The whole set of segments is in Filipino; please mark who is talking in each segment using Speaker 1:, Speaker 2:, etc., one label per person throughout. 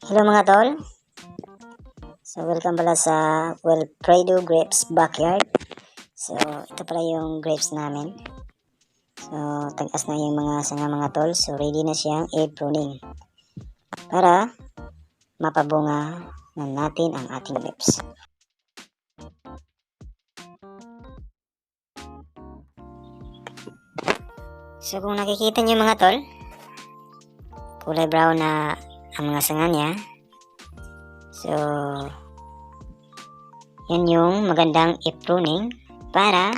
Speaker 1: Hello mga tol. So welcome pala sa Wilfredo Grapes Backyard. So ito pala yung grapes namin. So tagas na yung mga sanga mga tol. So ready na siyang i-pruning para mapabunga na natin ang ating grapes. So kung nakikita niyo mga tol, kulay brown na ang mga sanga niya. So yan yung magandang i-pruning para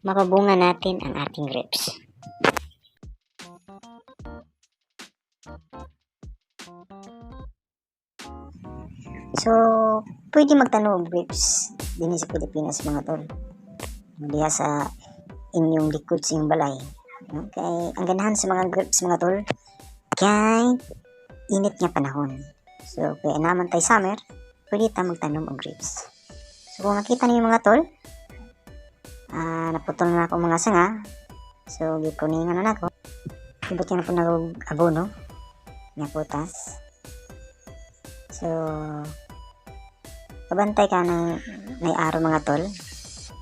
Speaker 1: mapabunga natin ang ating grapes. So pwede magtanom ng grapes din sa Pilipinas mga tol. Diya sa inyong likod sa inyong balay. Okay, ang ganahan sa mga grapes mga tol kay init nga panahon. So kaya naman tayo summer, pwede tayo magtanom ng grapes. So kung nakita niyo mga tol, naputol na ako mga sanga. So gipruningan na ako. Ibot yan na po nag-abono nga putas. So kabantay ka ng may araw mga tol.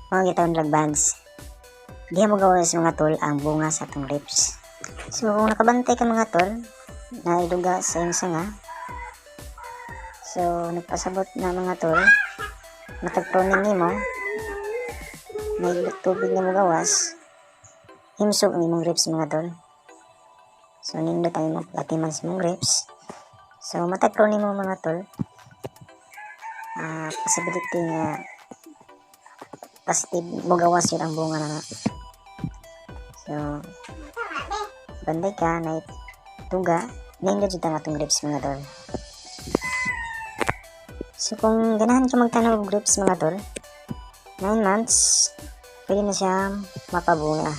Speaker 1: Mga gitawang lagbags. Di mo gawa sa mga tol ang bunga sa atong grapes. So kung nakabantay ka mga tol, na iduga sa iyong sanga. So nagpasabot na mga tol, matagpruning nimo, may tubig na mo gawas, himsog ang imong grapes mga tol. So nindot ang imong latiman sa imong grapes. So matagpruning mo mga tol, possibility nga positive mo gawas yun ang bunga na. So banday ka na tuga, nindot dito ang atong grapes mga tol. So kung ganahan ka magtanaw ng grapes mga tol, 9 months pwede na siya mapabunga.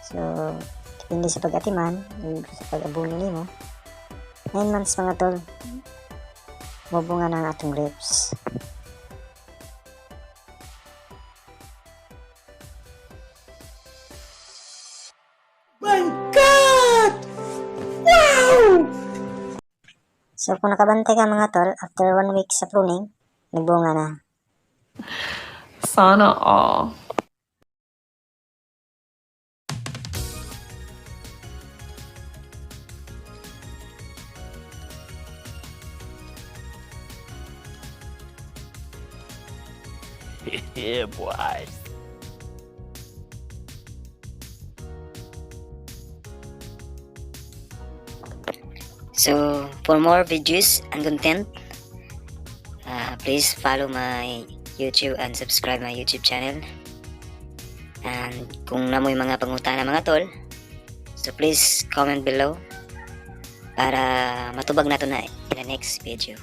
Speaker 1: So depende sa pag-atiman, sa pag-abuno nimo, 9 months mga tol mabunga na ang atong grapes.
Speaker 2: My God! Wow!
Speaker 1: So kung nakabantay ka mga tol, after 1 week sa pruning, nagbunga na.
Speaker 2: Sana all.
Speaker 3: Yeah, boy.
Speaker 1: So for more videos and content, please follow my YouTube and subscribe my YouTube channel. And kung namoy mga pangutana mga tol, so please comment below para matubag nato na in the next video.